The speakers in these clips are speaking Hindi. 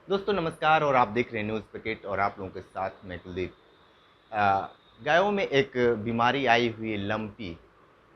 दोस्तों नमस्कार और आप देख रहे हैं न्यूज़ पैकेट और आप लोगों के साथ मैं कुलदीप। अ, गायों में एक बीमारी आई हुई है लंपी।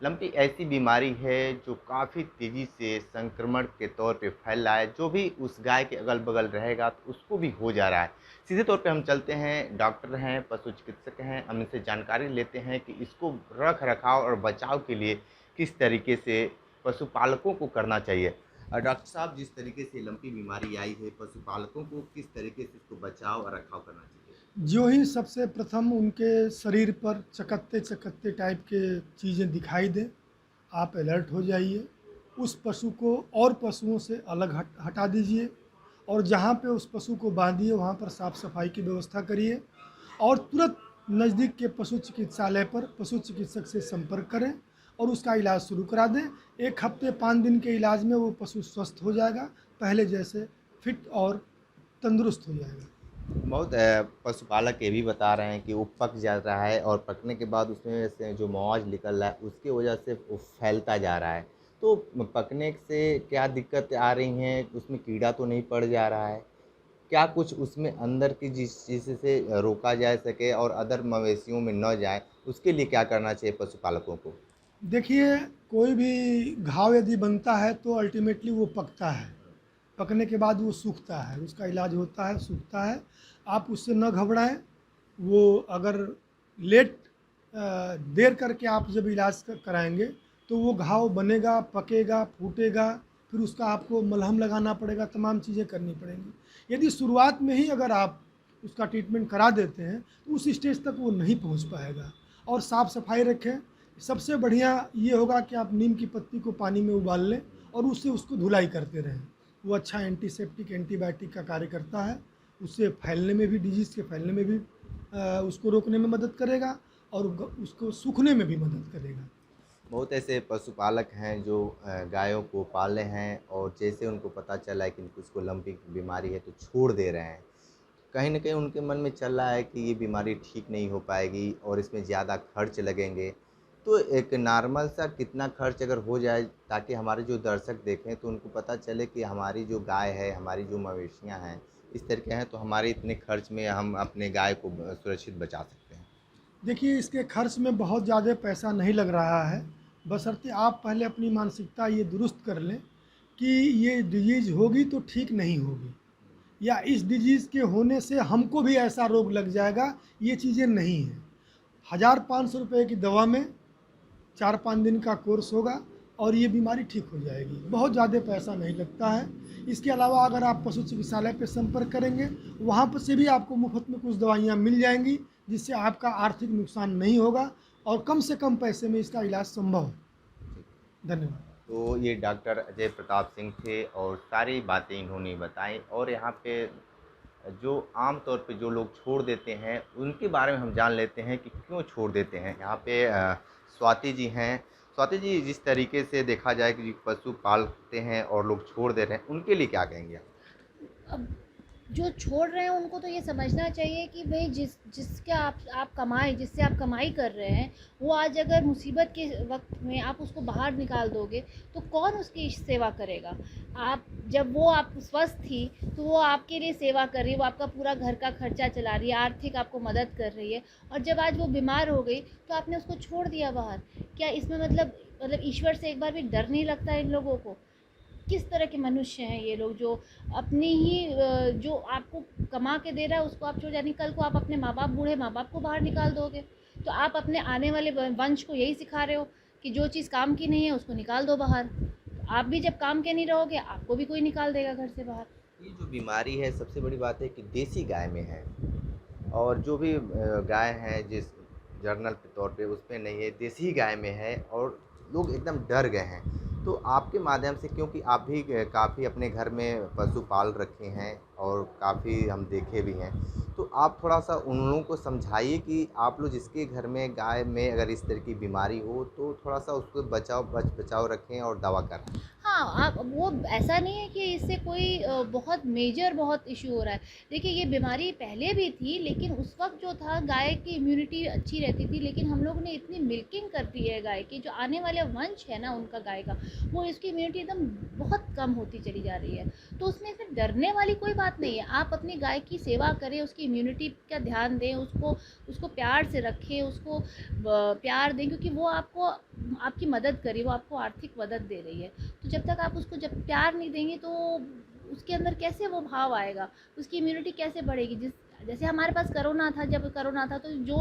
लंपी ऐसी बीमारी है जो काफ़ी तेज़ी से संक्रमण के तौर पे फैल रहा है। जो भी उस गाय के अगल-बगल रहेगा तो उसको भी हो जा रहा है। सीधे तौर पे हम चलते हैं, डॉक्टर हैं, पशु चिकित्सक हैं, हम इनसे जानकारी लेते हैं कि इसको रख-रखाव और बचाव के लिए किस तरीके से पशुपालकों को करना चाहिए। डॉक्टर साहब, जिस तरीके से लंपी बीमारी आई है, पशुपालकों को किस तरीके से इसको बचाव और रखाव करना चाहिए? जो ही सबसे प्रथम उनके शरीर पर चकत्ते-चकत्ते टाइप के चीज़ें दिखाई दें, आप अलर्ट हो जाइए। उस पशु को और पशुओं से अलग हटा दीजिए और जहाँ पे उस पशु को बाँधिए वहाँ पर साफ-सफाई की व्यवस्था करिए और तुरंत नज़दीक के पशु चिकित्सालय पर पशु चिकित्सक से संपर्क करें और उसका इलाज शुरू करा दें। 1 हफ्ते 5 दिन के इलाज में वो पशु स्वस्थ हो जाएगा, पहले जैसे फिट और तंदुरुस्त हो जाएगा। बहुत पशुपालक ये भी बता रहे हैं कि वो पक जा रहा है और पकने के बाद उसमें से जो मौज निकल रहा है, उसकी वजह से वो फैलता जा रहा है। तो पकने से क्या दिक्कत आ रही हैं? उसमें कीड़ा तो नहीं पड़ जा रहा है? क्या कुछ उसमें अंदर की जिस चीज़ से रोका जा सके और अदर मवेशियों में ना जाए, उसके लिए क्या करना चाहिए पशुपालकों को? देखिए, कोई भी घाव यदि बनता है तो अल्टीमेटली वो पकता है। पकने के बाद वो सूखता है, उसका इलाज होता है, सूखता है। आप उससे न घबराएँ, वो अगर लेट देर करके आप जब इलाज कराएँगे तो वो घाव बनेगा, पकेगा, फूटेगा, फिर उसका आपको मलहम लगाना पड़ेगा, तमाम चीज़ें करनी पड़ेंगी। यदि शुरुआत में ही अगर आप उसका ट्रीटमेंट करा देते हैं, तो उस स्टेज तक वो नहीं पहुँच पाएगा। और साफ-सफाई रखें। सबसे बढ़िया ये होगा कि आप नीम की पत्ती को पानी में उबाल लें और उससे उसको धुलाई करते रहें। वो अच्छा एंटीसेप्टिक, एंटीबायोटिक का कार्य करता है। उससे फैलने में भी, डिजीज़ के फैलने में भी उसको रोकने में मदद करेगा और उसको सूखने में भी मदद करेगा। बहुत ऐसे पशुपालक हैं जो गायों को पाले हैं और जैसे उनको पता चला है कि इनको इसको लंपी बीमारी है तो छोड़ दे रहे हैं। कहीं न कहीं उनके मन में चल रहा है कि ये बीमारी ठीक नहीं हो पाएगी और इसमें ज़्यादा खर्च लगेंगे। तो एक नॉर्मल सा कितना खर्च अगर हो जाए ताकि हमारे जो दर्शक देखें तो उनको पता चले कि हमारी जो गाय है, हमारी जो मवेशियाँ हैं, इस तरह के हैं तो हमारे इतने खर्च में हम अपने गाय को सुरक्षित बचा सकते हैं। देखिए, इसके खर्च में बहुत ज़्यादा पैसा नहीं लग रहा है, बशर्ते आप पहले अपनी मानसिकता ये दुरुस्त कर लें कि ये डिजीज़ होगी तो ठीक नहीं होगी, या इस डिजीज़ के होने से हमको भी ऐसा रोग लग जाएगा, ये चीज़ें नहीं हैं। 1500 रुपये की दवा में 4-5 दिन का कोर्स होगा और ये बीमारी ठीक हो जाएगी। बहुत ज़्यादा पैसा नहीं लगता है। इसके अलावा अगर आप पशु चिकित्सालय पे संपर्क करेंगे, वहाँ पर से भी आपको मुफ़्त में कुछ दवाइयाँ मिल जाएँगी, जिससे आपका आर्थिक नुकसान नहीं होगा और कम से कम पैसे में इसका इलाज संभव है। धन्यवाद। तो ये डॉक्टर अजय प्रताप सिंह थे और सारी बातें इन्होंने बताई और यहाँ पे जो आम तौर पे जो लोग छोड़ देते हैं, उनके बारे में हम जान लेते हैं कि क्यों छोड़ देते हैं। यहाँ पे स्वाति जी हैं। स्वाति जी, जिस तरीके से देखा जाए कि पशु पालते हैं और लोग छोड़ दे रहे हैं, उनके लिए क्या कहेंगे आप? अब जो छोड़ रहे हैं उनको तो ये समझना चाहिए कि भाई जिसका आप कमाई जिससे आप कमाई कर रहे हैं, वो आज अगर मुसीबत के वक्त में आप उसको बाहर निकाल दोगे तो कौन उसकी सेवा करेगा। आप जब वो आप स्वस्थ थी तो वो आपके लिए सेवा कर रही है, वो आपका पूरा घर का खर्चा चला रही है, आर्थिक आपको मदद कर रही है, और जब आज वो बीमार हो गई तो आपने उसको छोड़ दिया बाहर। क्या इसमें मतलब ईश्वर से एक बार भी डर नहीं लगता इन लोगों को? किस तरह के मनुष्य हैं ये लोग, जो अपनी ही जो आपको कमा के दे रहा है उसको आप छोड़, यानी कल को आप अपने माँ बाप, बूढ़े माँ बाप को बाहर निकाल दोगे, तो आप अपने आने वाले वंश को यही सिखा रहे हो कि जो चीज़ काम की नहीं है उसको निकाल दो बाहर। तो आप भी जब काम के नहीं रहोगे, आपको भी कोई निकाल देगा घर से बाहर। ये जो बीमारी है, सबसे बड़ी बात है कि देसी गाय में है और जो भी गाय है जिस जर्नल पे तौर पे उसमें नहीं है, देसी गाय में है और लोग एकदम डर गए हैं। तो आपके माध्यम से, क्योंकि आप भी काफ़ी अपने घर में पशु पाल रखे हैं और काफ़ी हम देखे भी हैं, तो आप थोड़ा-सा उन लोगों को समझाइए कि आप लोग जिसके घर में गाय में अगर इस तरह की बीमारी हो, तो थोड़ा-सा उसको बचाव रखें और दवा कराएँ। हाँ, हाँ, आप वो ऐसा नहीं है कि इससे कोई बहुत मेजर बहुत इशू हो रहा है। देखिए ये बीमारी पहले भी थी, लेकिन उस वक्त जो था गाय की इम्यूनिटी अच्छी रहती थी, लेकिन हम लोगों ने इतनी मिल्किंग कर दी है गाय की, जो आने वाले वंश है ना उनका गाय का, वो इसकी इम्यूनिटी एकदम बहुत कम होती चली जा रही है। तो उसमें फिर डरने वाली कोई बात नहीं है। आप अपनी गाय की सेवा करें, उसकी इम्यूनिटी का ध्यान दें, उसको प्यार से रखें, उसको प्यार दें, क्योंकि वो आपको आपकी मदद करी, वो आपको आर्थिक मदद दे रही है। तो जब तक आप उसको जब प्यार नहीं देंगे तो उसके अंदर कैसे वो भाव आएगा, उसकी इम्यूनिटी कैसे बढ़ेगी। जैसे हमारे पास कोरोना था, जब कोरोना था तो जो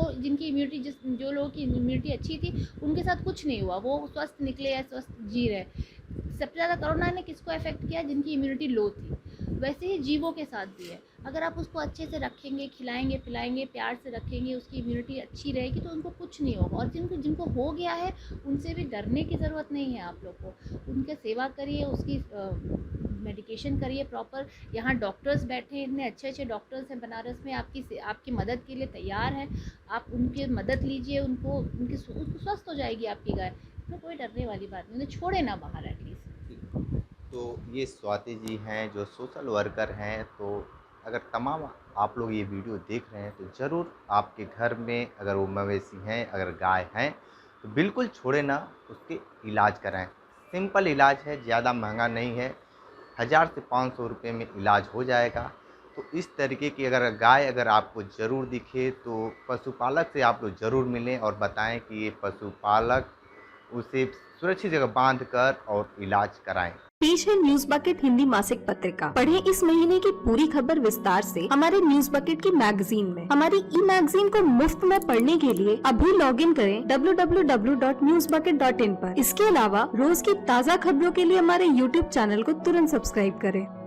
लोगों की इम्यूनिटी अच्छी थी उनके साथ कुछ नहीं हुआ, वो स्वस्थ निकले या स्वस्थ जी रहे। सबसे ज़्यादा कोरोना ने किसको अफेक्ट किया, जिनकी इम्यूनिटी लो थी। वैसे ही जीवों के साथ भी है, अगर आप उसको अच्छे से रखेंगे, खिलाएंगे पिलाएंगे, प्यार से रखेंगे, उसकी इम्यूनिटी अच्छी रहेगी तो उनको कुछ नहीं होगा। और जिनको हो गया है उनसे भी डरने की ज़रूरत नहीं है। आप लोग को उनके सेवा करिए, उसकी मेडिकेशन करिए प्रॉपर। यहाँ डॉक्टर्स बैठे हैं, इतने अच्छे अच्छे डॉक्टर्स हैं बनारस में, आपकी मदद के लिए तैयार हैं। आप उनकी मदद लीजिए, उसको स्वस्थ हो जाएगी आपकी गाय। इसमें कोई डरने वाली बात नहीं, उन्हें छोड़े ना बाहर एटलीस्ट। तो ये स्वाति जी हैं जो सोशल वर्कर हैं। तो अगर तमाम आप लोग ये वीडियो देख रहे हैं तो ज़रूर आपके घर में अगर वो मवेशी हैं, अगर गाय हैं, तो बिल्कुल छोड़े ना, उसके इलाज कराएं। सिंपल इलाज है, ज़्यादा महंगा नहीं है, 1000 से 500 रुपये में इलाज हो जाएगा। तो इस तरीके की अगर गाय अगर आपको ज़रूर दिखे तो पशुपालक से आप लोग ज़रूर मिलें और बताएं कि ये पशुपालक उसे सुरक्षित जगह बांध कर और इलाज कराएं। पेश है न्यूज बकेट हिंदी मासिक पत्रिका। पढ़ें इस महीने की पूरी खबर विस्तार से हमारे न्यूज बकेट की मैगजीन में। हमारी ई मैगजीन को मुफ्त में पढ़ने के लिए अभी लॉगिन करें www.newsbucket.in पर। इसके अलावा रोज की ताज़ा खबरों के लिए हमारे YouTube चैनल को तुरंत सब्सक्राइब करें।